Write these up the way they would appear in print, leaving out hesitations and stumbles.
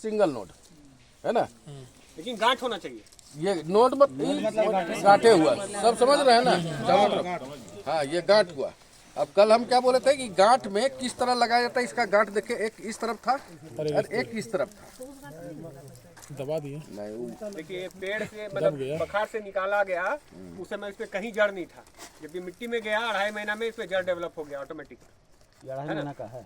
Single note, है ना। लेकिन गांठ होना चाहिए। ये नोट मत गांठे हुआ, सब समझ रहे हैं ना। हाँ, ये गांठ हुआ। अब कल हम क्या बोले थे कि गांठ में किस तरह लगाया जाता है, इसका गांठ देखे, एक इस तरफ था और एक इस तरफ था। दबा दिए नहीं, देखिए पेड़ से मतलब बखार से निकाला गया, उस समय इस पे कहीं जड़ नहीं था। जब ये मिट्टी में गया 2.5 महीना में इस पे जड़ डेवलप हो गया ऑटोमेटिक। 2.5 महीना का है,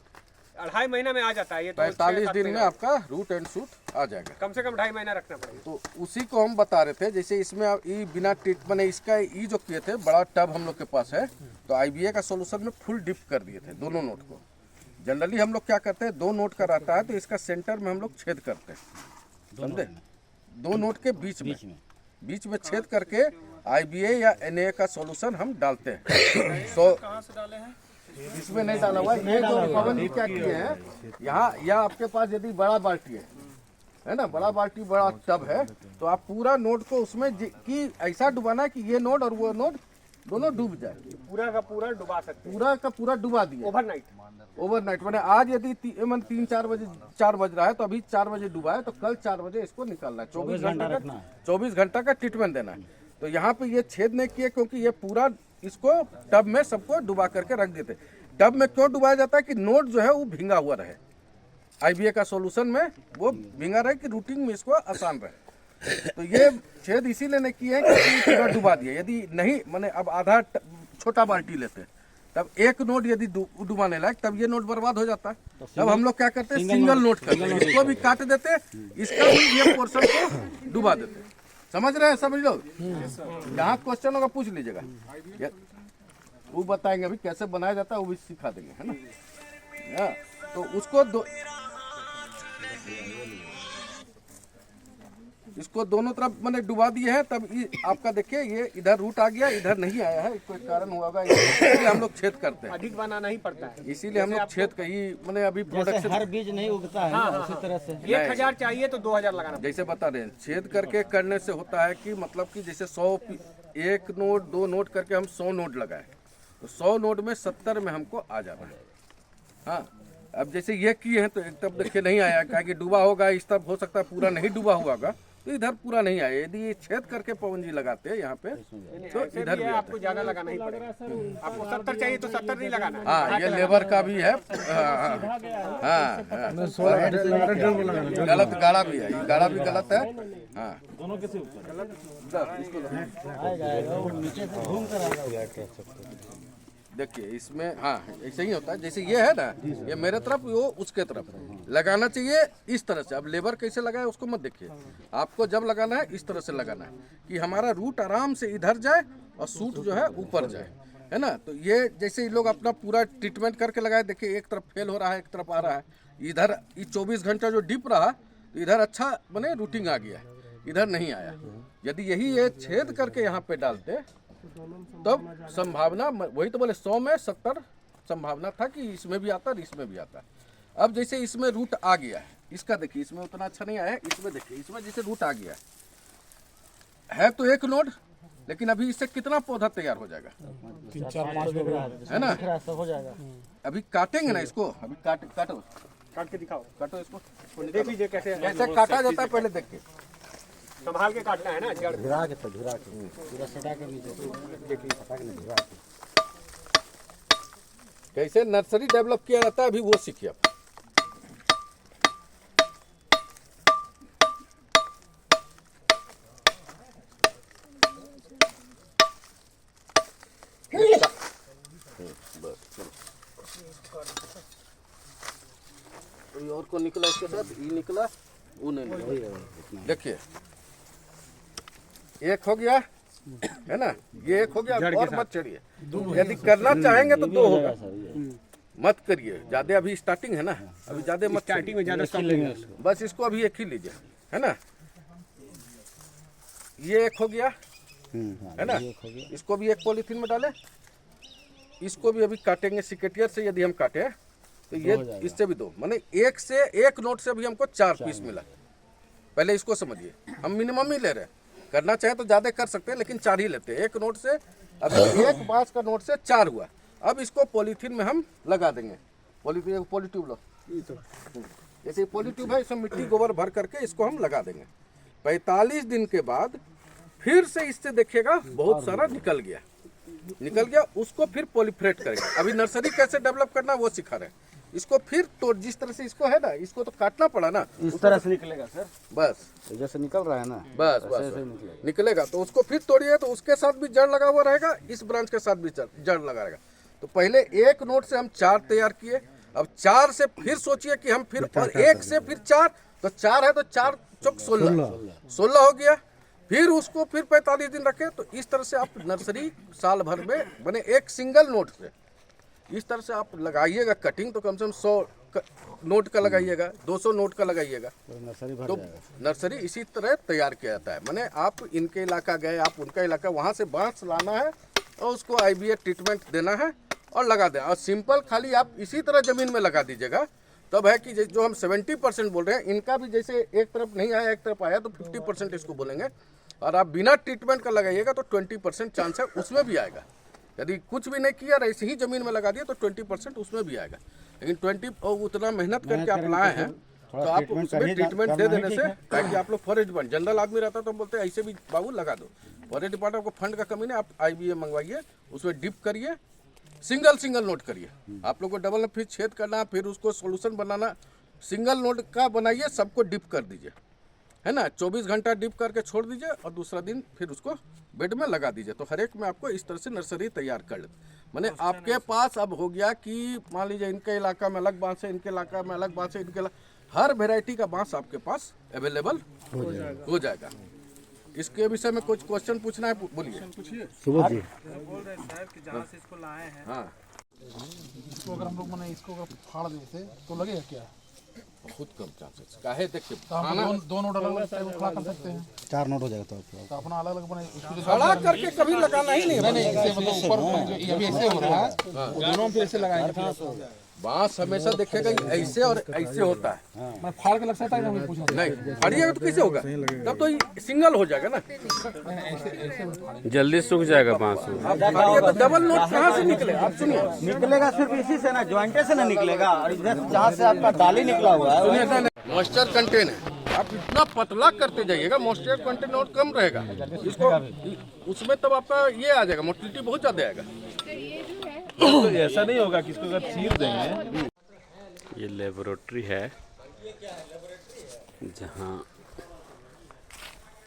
2.5 महीना में आ जाता है ये तो। 45 दिन में आपका रूट एंड शूट आ जाएगा। कम से कम 2.5 महीना रखना पड़ेगा। तो उसी को हम बता रहे थे, जैसे इसमें अब ये बिना ट्रीटमेंट इसका ये जो किए थे, बड़ा टब हम लोग के पास है, तो IBA का सोल्यूशन में फुल डिप कर दिए थे दोनों नोट को। जनरली हम लोग क्या करते हैं, 2 नोट का रहता है तो इसका सेंटर में हम लोग छेद करते हैं, समझे। 2 नोट के बीच में छेद करके IBA या NA का सोल्यूशन हम डालते हैं। कहाँ से डाले हैं? इसमें नहीं डाला हुआ। ये जो पवन जी क्या किए हैं, यहाँ या आपके पास यदि बड़ा बाल्टी है ना, बड़ा बाल्टी बड़ा टब है, तो आप पूरा नोट को उसमें कि ऐसा डुबाना है कि ये नोट और वो नोट दोनों डूब जाए। पूरा का पूरा डुबा सकते हैं, पूरा का पूरा डुबा दिया ओवरनाइट। मैंने आज यदि 3-4 बजे 4 बज रहा है तो अभी 4 बजे डुबा है, तो कल 4 बजे इसको निकालना है। 24 घंटा का ट्रीटमेंट देना है। तो यहाँ पे ये छेद नहीं किए क्योंकि ये पूरा इसको टब में सबको डुबा करके रख देते। टब में क्यों डुबाया जाता है कि नोट जो है वो भींगा हुआ रहे, IBA का सोल्यूशन में वो भींगा रहे कि रूटिंग में इसको आसान रहे। तो ये छेद इसीलिए नहीं किए हैं कि पूरा डुबा दिया। यदि नहीं मैंने अब आधा छोटा बाल्टी लेते तब एक नोट यदि डुबाने लायक, तब ये नोट बर्बाद हो जाता है। तब हम लोग क्या करते हैं, सिंगल नोट करते हैं, इसको भी काट देते, इसका भी ये पोर्शन को डुबा देते। समझ रहे हैं समझ लो। यहाँ क्वेश्चन होगा पूछ लीजिएगा, वो बताएंगे अभी कैसे बनाया जाता है, वो भी सिखा देंगे, है ना। तो उसको इसको दोनों तरफ मैंने डुबा दिए हैं। तब आपका देखिए ये इधर रूट आ गया, इधर नहीं आया है, कोई कारण होगा, इसलिए हम लोग छेद करते हैं। अधिक बनाना ही पड़ता है, इसीलिए हम लोग छेद कही मैंने अभी प्रोडक्शन। हर बीज नहीं उगता है उसी तरह से 1000 चाहिए तो 2000 लगाना। जैसे बता रहे हैं, छेद करके करने से होता है कि मतलब कि जैसे 100 1 नोट 2 नोट करके हम 100 नोट लगाए, तो 100 नोट में 70 में हमको आ जाना है। हाँ, अब जैसे ये किए हैं तो एक तरफ देखिए नहीं आया, क्या कि डूबा होगा, इस तरफ हो सकता है पूरा नहीं डूबा हुआ होगा, तो इधर पूरा नहीं आया। यदि ये छेद करके पवन जी लगाते हैं यहाँ पे तो इधर भी आपको ज्यादा लगाना ही पड़ेगा। आपको 70 चाहिए तो 70 नहीं लगाना है। हाँ, ये लेबर का भी है। हाँ, गलत गाड़ा भी है, ये गाड़ा भी गलत है। हाँ, दोनों कैसे गलत देखिए इसमें। हाँ, ऐसे ही होता है, जैसे ये है ना, ये मेरे तरफ, वो उसके तरफ लगाना चाहिए इस तरह से। अब लेबर कैसे लगाए उसको मत देखिए, आपको जब लगाना है इस तरह से लगाना है कि हमारा रूट आराम से इधर जाए और सूट जो है ऊपर जाए, है ना। तो ये जैसे ये लोग अपना पूरा ट्रीटमेंट करके लगाए, देखिए एक तरफ फेल हो रहा है, एक तरफ आ रहा है। इधर 24 घंटा जो डिप रहा तो इधर अच्छा बने रूटिंग आ गया, इधर नहीं आया। यदि यही ये छेद करके यहाँ पे डालते तब संभावना, वही तो बोले 100 में 70 संभावना था कि इसमें भी आता और इसमें भी आता। अब जैसे इसमें रूट आ गया है, इसका देखिए इसमें उतना अच्छा नहीं आया है, इसमें देखिए इसमें जैसे रूट आ गया है तो 1 नोड, लेकिन अभी इससे कितना पौधा तैयार हो जाएगा, 3-4-5 है ना। हो जाएगा। अभी काटेंगे ना इसको, अभी काटो काट के दिखाओ, काटो इसको, देख लीजिए कैसे काटा जाता है, पहले देख के संभाल के काटना है ना। जड़ घिरा के पूरा सटा के देखिए, सटा के घिरा के कैसे नर्सरी डेवलप किया जाता है, अभी वो सीखिए आप। और को निकला इसके साथ, ये निकला, वो नहीं निकला। देखिए एक हो गया, है ना, ये एक हो गया। और मत चढ़िए, यदि करना चाहेंगे तो 2 होगा, मत करिए ज्यादा। अभी स्टार्टिंग है ना, अभी ज्यादा मत, स्टार्टिंग में ज्यादा स्टॉप लेंगे, बस इसको अभी एक ही लीजिए, है ना। ये एक हो गया, है ना, इसको भी एक पॉलीथीन में डालें। इसको भी अभी काटेंगे सिकेटियर से, यदि हम काटे तो ये इससे भी 2, माने 1 नोट से अभी हमको 4 पीस मिला। पहले इसको समझिए, हम मिनिमम ही ले रहे हैं, करना चाहे तो ज्यादा कर सकते हैं, लेकिन 4 ही लेते हैं 1 नोट से। अभी 1 बांस का नोट से 4 हुआ। अब इसको पॉलीथीन में हम लगा देंगे, पॉलीथीन लो, जैसे पॉलिट्यूब है, इसमें मिट्टी गोबर भर करके इसको हम लगा देंगे। 45 दिन के बाद फिर से इससे देखिएगा बहुत सारा निकल गया, उसको फिर पॉलीफ्रेट करेंगे। अभी नर्सरी कैसे डेवलप करना वो सिखा रहे हैं इसको। फिर तो जिस तरह से इसको है ना, इसको तो काटना पड़ा ना, इस तरह से निकलेगा सर, बस जैसे निकल रहा है ना, बस निकलेगा। तो उसको फिर तोड़िए तो उसके साथ भी जड़ लगा हुआ रहेगा, इस ब्रांच के साथ भी जड़ लगा रहेगा। तो पहले एक नोट से हम 4 तैयार किए, अब 4 से फिर सोचिए कि हम फिर और 1 से फिर 4, तो 4 है तो 4 चौक 16 हो गया। फिर उसको फिर 45 दिन रखे। तो इस तरह से आप नर्सरी साल भर में बने एक सिंगल नोट से इस तरह से आप लगाइएगा कटिंग, तो कम से कम 100 नोट का लगाइएगा, 200 नोट का लगाइएगा, तो नर्सरी इसी तरह तैयार किया जाता है। माने आप इनके इलाका गए, आप उनका इलाका, वहाँ से बांस लाना है और उसको IBA ट्रीटमेंट देना है और लगा दें। और सिंपल खाली आप इसी तरह ज़मीन में लगा दीजिएगा। तब है कि जो हम 70% बोल रहे हैं, इनका भी जैसे एक तरफ नहीं आया एक तरफ आया तो 50% इसको बोलेंगे। और आप बिना ट्रीटमेंट का लगाइएगा तो 20% चांस है उसमें भी आएगा। यदि कुछ भी नहीं किया और ऐसे ही ज़मीन में लगा दिया तो 20% उसमें भी आएगा। लेकिन 20 उतना मेहनत करके आप लाए हैं तो आप उसमें ट्रीटमेंट दे देने से, ताकि आप लोग फॉरेस्ट डिपार्टमेंट, जनरल आदमी रहता तो बोलते हैं ऐसे भी बाबू लगा दो। फॉरेस्ट डिपार्टमेंट को फंड का कमी नहीं, आप IBA मंगवाइए, उसमें डिप करिए, सिंगल नोट करिए। आप लोग को डबल में फिर छेद करना, फिर उसको सोल्यूशन बनाना, सिंगल नोट का बनाइए, सबको डिप कर दीजिए, है ना। 24 घंटा डिप करके छोड़ दीजिए और दूसरा दिन फिर उसको बेड में लगा दीजिए। तो हर एक में आपको इस तरह से नर्सरी तैयार कर लेते। माने आपके पास अब हो गया कि मान लीजिए इनके इलाका में अलग बांस है, इनके इलाका में अलग बांस है, हर वेराइटी का बांस आपके पास अवेलेबल हो जाएगा। इसके विषय में कुछ क्वेश्चन पूछना है, बोलिए। सुबह जी बोल रहे सर कि जहाँ से इसको लाए हैं, हाँ, इसको अगर हम लोग मैंने इसको अगर फाड़ देते तो लगेगा क्या? बहुत कम चांसेस काहे। देखिए तो हम दो नोट अलग टाइप खड़ा कर सकते हैं, 4 नोट हो जाएगा तो अपना अलग अलग बने उसको खड़ा करके कभी लगाना ही नहीं। ऐसे मतलब ऊपर ये भी ऐसे हो रहा है, वो दोनों फिर ऐसे लगाएंगे। बांस हमेशा देखेगा ऐसे और ऐसे होता है। मैं फाड़ के लग सकता है ना, पूछना नहीं फाड़िएगा तो कैसे होगा, तब तो ये सिंगल हो जाएगा ना। जल्दी सूख जाएगा बांस। आप फाड़िए तो डबल नोट कहाँ से निकले, आप सुनिए। निकलेगा सिर्फ इसी से ना, ज्वाइंटे से ना निकलेगा। और इधर जहाँ से आपका डाली निकला हुआ है मॉइस्चर कंटेन है, आप इतना पतला करते जाइएगा मॉइस्चर कंटेन और कम रहेगा इसको, उसमें तब आपका ये आ जाएगा, मोटिलिटी बहुत ज्यादा आएगा। तो ऐसा नहीं होगा कि इसको अगर चीर देंगे। ये लेबोरेटरी है जहाँ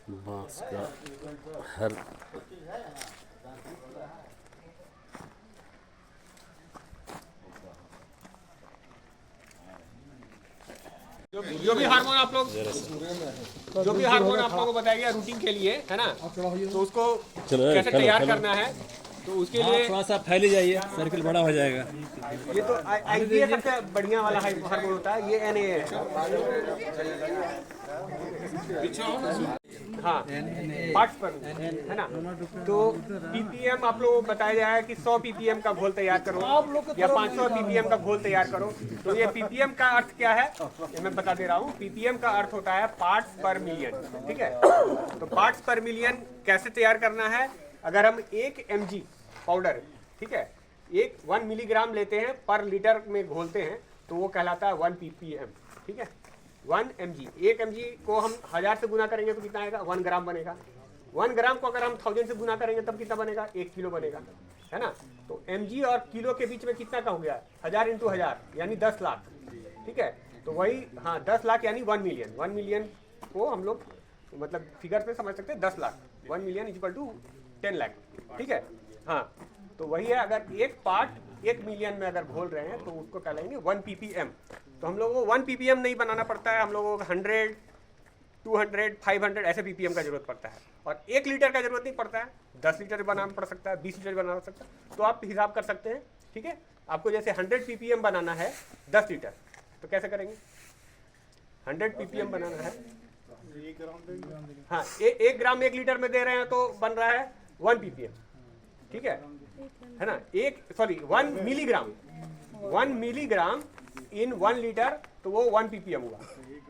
बांस का हर जो भी हार्मोन आप लोग को बताया गया रूटीन के लिए, है ना, तो उसको कैसे तैयार करना है, तो उसके लिए थोड़ा सा फैल जाइए, सर्किल बड़ा हो जाएगा। ये तो IBA सबसे बढ़िया वाला हार्मोन होता है, ये NA है। हाँ, पार्ट्स पर, है ना। तो PPM आप लोगों को बताया जाए कि 100 PPM का घोल तैयार करो या 500 PPM का घोल तैयार करो। तो ये PPM का अर्थ क्या है, ये मैं बता दे रहा हूँ। PPM का अर्थ होता है पार्ट्स पर मिलियन, ठीक है। तो पार्ट्स पर मिलियन कैसे तैयार करना है, अगर हम 1 mg पाउडर, ठीक है, 1 मिलीग्राम लेते हैं पर लीटर में घोलते हैं, तो वो कहलाता है 1 ppm, ठीक है। 1 mg, 1 mg को हम 1000 से गुना करेंगे तो कितना आएगा, 1 ग्राम बनेगा। 1 ग्राम को अगर हम 1000 से गुना करेंगे तब कितना बनेगा, 1 किलो बनेगा, है ना। तो mg और किलो के बीच में कितना का हो गया, 1000 × 1000 यानी 10 लाख, ठीक है। तो वही, हाँ, 10 लाख यानी 1 मिलियन। 1 मिलियन को हम लोग मतलब फिगर पे समझ सकते हैं, 10 लाख। 1 मिलियन = 10 लाख, ठीक है। हाँ, तो वही है, अगर एक पार्ट 1 मिलियन में अगर घोल रहे हैं तो उसको कहलाएंगे 1 ppm। तो हम लोगों को 1 ppm नहीं बनाना पड़ता है, हम लोगों को 100, 200, 500 ऐसे ppm का जरूरत पड़ता है। और 1 लीटर का जरूरत नहीं पड़ता है, 10 लीटर बनाना पड़ सकता है, 20 लीटर बनाना पड़ सकता है। तो आप हिसाब कर सकते हैं, ठीक है। आपको जैसे 100 ppm बनाना है 10 लीटर, तो कैसे करेंगे, 100 ppm बनाना है, हाँ, 1 ग्राम 1 लीटर में दे रहे हैं तो बन रहा है 1 ppm, ठीक है ना। 1 मिलीग्राम, 1 मिलीग्राम इन 1 लीटर, तो वो 1 ppm हुआ,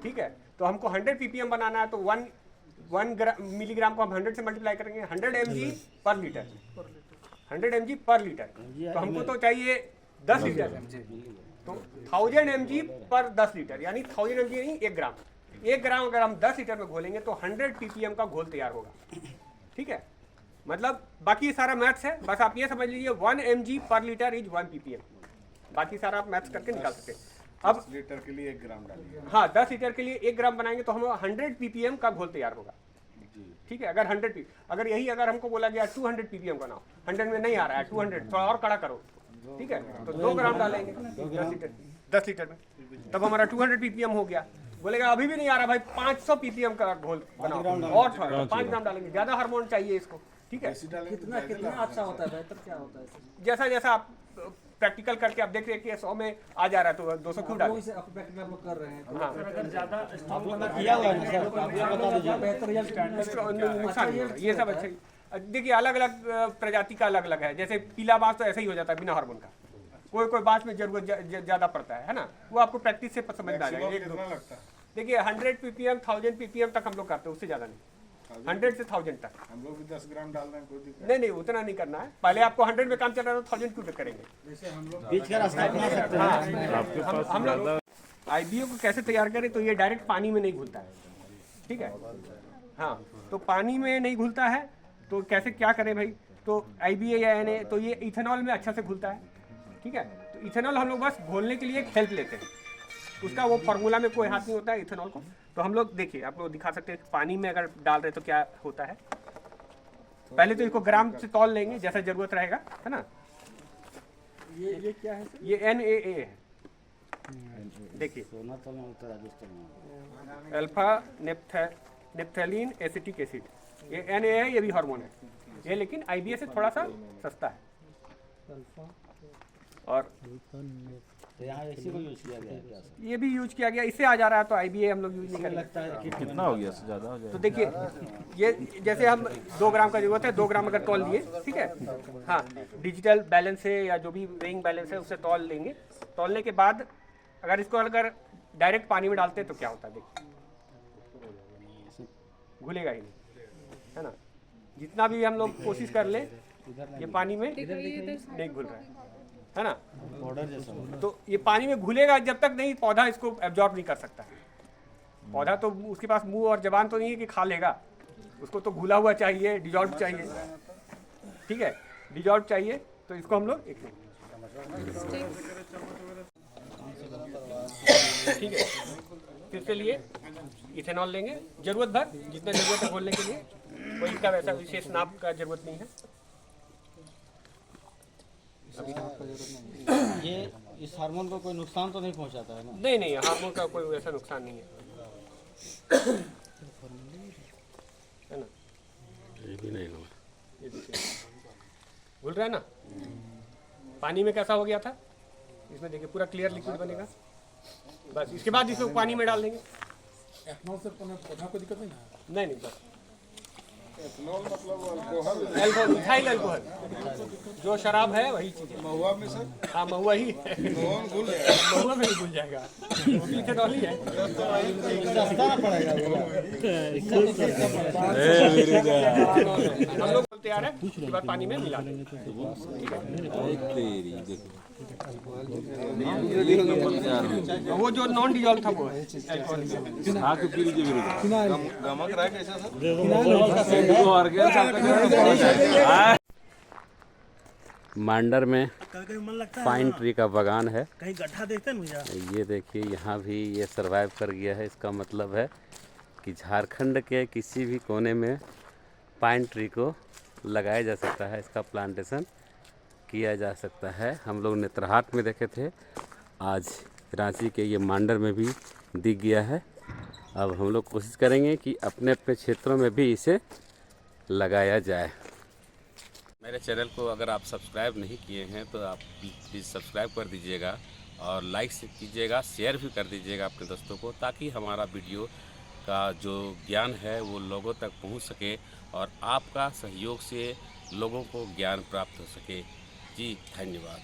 ठीक है। तो हमको 100 ppm बनाना है, तो 1 मिलीग्राम को हम 100 से मल्टीप्लाई करेंगे, 100 mg पर लीटर, 100 mg पर लीटर। तो हमको तो चाहिए 10 लीटर, तो 1000 mg पर 10 लीटर, यानी 1000 mg नहीं, 1 ग्राम। 1 ग्राम अगर हम 10 लीटर में घोलेंगे तो 100 ppm का घोल तैयार होगा। ठीक है, मतलब बाकी सारा मैथ्स है, बस आप ये समझ लीजिए 1 mg पर लीटर इज 1 ppm। बाकी सारा आप मैथ्स करके निकाल सकते हैं। अब 10 लीटर के लिए 1 ग्राम डालिए। हाँ, 10 लीटर के लिए 1 ग्राम बनाएंगे तो हम 100 ppm का घोल तैयार होगा। ठीक है, अगर 100 अगर यही अगर हमको बोला गया 200 ppm का ना, 100 में नहीं आ रहा है, 200 थोड़ा और कड़ा करो, ठीक है, तो 2 ग्राम डालेंगे 10 लीटर में, तब हमारा 200 ppm हो गया। बोलेगा अभी भी नहीं आ रहा भाई, 500 ppm का घोल बनाओ, और थोड़ा 5 ग्राम डालेंगे, ज्यादा हार्मोन चाहिए इसको। ठीक है, कितना अच्छा होता है, बेहतर क्या होता है? जैसा जैसा आप प्रैक्टिकल करके आप देख रहे हैं कि 100 में आ जा रहा है तो 200 क्यों डालें? कर रहे हैं, हाँ, किया हुआ है ना सर, आप बता दीजिए। बेहतर नुकसान नहीं होगा, ये सब अच्छा। देखिए अलग अलग प्रजाति का अलग अलग है, जैसे पीला बांस तो ऐसे ही हो जाता है बिना हार्मोन का, कोई कोई बांस में जरूरत ज्यादा पड़ता है ना, वो आपको प्रैक्टिस से समझ में आ जाएगा। देखिए 100 ppm 1000 ppm तक हम लोग करते हैं, उससे ज्यादा नहीं, 100 से 1000 तक। हम लोग भी 10 ग्राम डाल रहे हैं, कोई दिक्कत नहीं, उतना नहीं करना है। पहले आपको 100 में काम चल रहा है तो 1000 क्यों करेंगे? बीच का रास्ता अपना सकते हैं। हम लोग IBA को कैसे तैयार करें, तो ये डायरेक्ट पानी में नहीं घुलता है। ठीक है, हाँ, तो पानी में नहीं घुलता है तो कैसे क्या करें भाई? तो IBA या NA तो ये इथेनॉल में अच्छा से घुलता है। ठीक है, तो इथेनॉल हम लोग बस घोलने के लिए एक हेल्प लेते हैं, उसका वो फार्मूला में कोई हाथ नहीं होता है इथेनॉल को। तो हम लोग देखिए, आप लोग दिखा सकते हैं पानी में अगर डाल रहे तो क्या होता है। पहले तो इसको ग्राम से तौल लेंगे जैसा जरूरत रहेगा, है ना। ये क्या है सर? ये NAA है, देखिए अल्फा नेप्थेलीन एसिटिक एसिड, ये NA है, ये भी हार्मोन है ये, लेकिन IBA से थोड़ा सा सस्ता है। और तो यहाँ इसी को यूज किया गया है क्या सर? ये भी यूज किया गया, इससे आ जा रहा है तो IBA हम लोग यूज नहीं करेंगे। लगता है कि कितना हो गया, ज़्यादा हो तो देखिए, ये जैसे हम 2 ग्राम का जरूरत है, 2 ग्राम अगर तौल लिए, ठीक है, हाँ, डिजिटल बैलेंस से या जो भी वेइंग बैलेंस है उससे तौल लेंगे। तौलने के बाद अगर इसको अगर डायरेक्ट पानी में डालते हैं तो क्या होता है, देखिए घुलेगा ही नहीं, है ना। जितना भी हम लोग कोशिश कर ले, ये पानी में नहीं घुल रहा है ना। पाउडर जैसा। तो ये पानी में घुलेगा जब तक नहीं, पौधा इसको एब्जॉर्ब नहीं कर सकता है। पौधा तो उसके पास मुंह और जबान तो नहीं है कि खा लेगा, उसको तो घुला हुआ चाहिए, डिजॉल्व चाहिए। ठीक है, डिजॉल्व चाहिए, तो इसको हम लोग एक ठीक है, फिर से लिए इथेनॉल लेंगे जरूरत भर, जितना जरूरत है घोलने के लिए, कोई इसका वैसा विशेष नाप का जरूरत नहीं है। ये इस हार्मोन को कोई नुकसान तो नहीं पहुंचाता है ना? नहीं नहीं, हार्मोन का कोई वैसा नुकसान नहीं है, है ना। ये भी नहीं होगा। ये देखिए घुल रहा है ना। पानी में कैसा हो गया था, इसमें देखिए पूरा क्लियर लिक्विड बनेगा। बस इसके बाद इसको पानी में डाल देंगे। एथनॉल से पौधा को दिक्कत नहीं है? नहीं नहीं, बस एथनॉल मतलब अल्कोहल, अल्कोहल, मिथाइल अल्कोहल, जो शराब है वही चीज है। महुआ में सर, हाँ, महुआ ही है, महुआ में घुल जाएगा। महुआ में ही घुल जाएगा, वो भी इथेनॉल ही है। सस्ता ना पड़ेगा हम लोग तैयार है, उसके बाद पानी में मिला देंगे। वो जो नॉन डिजॉल्व था वो है अल्कोहल। गमक रहा है कैसा सर? मांडर में पाइन ट्री का बागान है। कहीं गड्ढा देखते हैं मुझे। ये देखिए, यहाँ भी ये सरवाइव कर गया है। इसका मतलब है कि झारखंड के किसी भी कोने में पाइन ट्री को लगाया जा सकता है, इसका प्लांटेशन किया जा सकता है। हम लोग नेत्रहाट में देखे थे, आज रांची के ये मांडर में भी दिख गया है। अब हम लोग कोशिश करेंगे कि अपने अपने क्षेत्रों में भी इसे लगाया जाए। मेरे चैनल को अगर आप सब्सक्राइब नहीं किए हैं तो आप प्लीज़ सब्सक्राइब कर दीजिएगा और लाइक कीजिएगा, शेयर भी कर दीजिएगा अपने दोस्तों को, ताकि हमारा वीडियो का जो ज्ञान है वो लोगों तक पहुंच सके और आपका सहयोग से लोगों को ज्ञान प्राप्त हो सके। जी धन्यवाद।